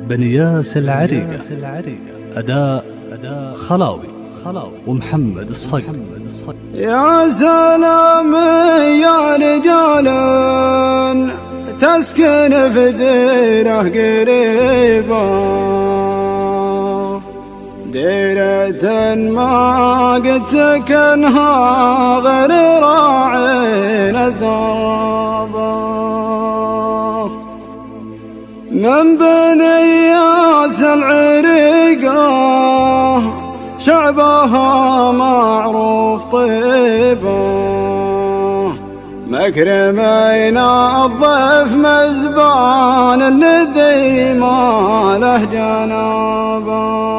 بنياس العريقة. أداء خلاوي ومحمد الصقر. يا سلام يا رجال تسكن في ديره قريبة، ديرة ما قد سكنها غير راعين الذرابة. من بنياس العريقة شعبها معروف طيبه، مكرمين الضيف مزبان الذي ما له جنابه.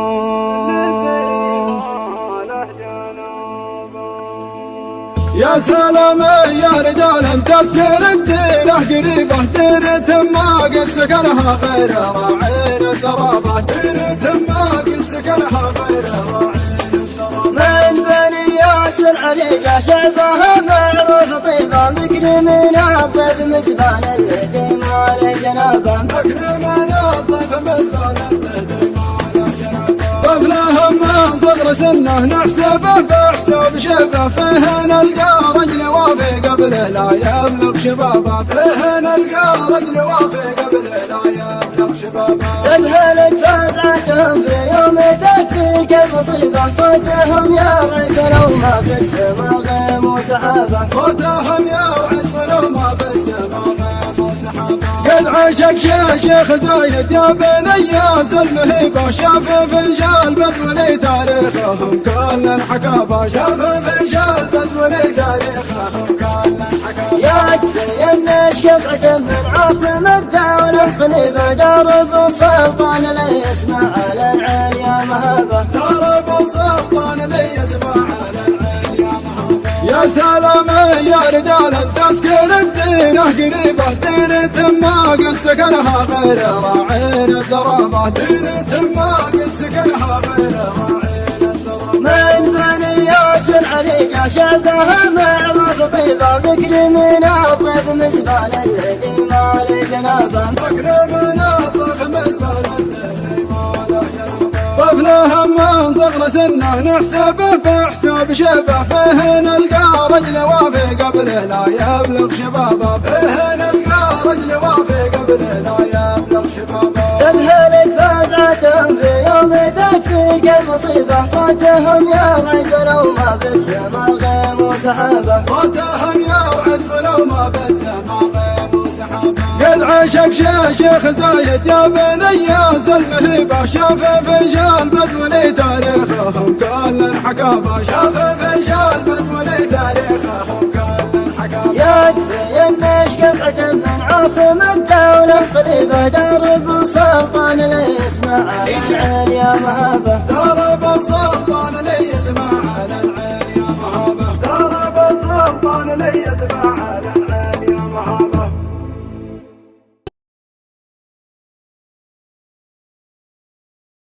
يا سلام يا رجال تسكن ديره قريبه، ديرة ما قد سكنها غير راعين الذرابة، ديرة ما قد سكنها غير راعين الذرابة. من بنياس العريقة شعبها معروف طيبة، مكرمين الضيف مزبان الذي ما له جنابه، مكرمين الضيف مزبان الذي ما له جنابه. طفله من صغر سنه نحسبه بحساب شبه، فيه نلقى رجل وافي قبل لا يبلغ شبابه، فيه نلقى رجل وافي قبل لا يبلغ شبابه. تذهلت فزعتهم في يوم تأتيك المصيبة، صوتهم يرعد ولو ما في السماء غيم وسحابة، صوتهم يرعد ولو ما في السماء غيم وسحابة. قد عاشق شيخ زايد يا بنياس المهيبة، شاف فنجال بدولي تاريخهم كل الحكابة، شاف فنجال بدولي تاريخهم كل الحكابة. يكفي النش قطعة من عاصم الدولة صليبة، درب سلطان لي يسمع على العليا مهابة، درب سلطان لي يسمع على العليا مهابة. يا سلام يا رجال تسكن بديره قريبة، ديرة ما قد سكنها غير راعين الذرابة، ديرة ما قد سكنها غير راعين الذرابة. من بنياس العريقة شعبها معروف طيبة، مكرمين الضيف مزبان الذي ما له جنابه، مكرمين الضيف مزبان الذي ما له جنابه. طفله من صغر سنه نحسبه بحساب شبه، فيه نلقى رجل وافي قبل لا يبلغ شبابه، فيه نلقى رجل وافي قبل لا يبلغ شبابه. تذهلت فزعتهم في يوم تأتيك المصيبة، صوتهم يرعد ولو ما في السماء غيم وسحابة، صوتهم يرعد ولو ما في السماء غيم وسحابة. قد عاشق شيخ زايد يا بنياس المهيبة، شاف فنجال بدولي تاريخهم كل الحكابة، شاف فنجال بدولي تاريخهم كل الحكابة. يكفي النش قطعة من عاصم الدولة صليبة، درب سلطان لي يسمع على العليا مهابة، درب سلطان لي يسمع على العليا مهابة، درب سلطان لي يسمع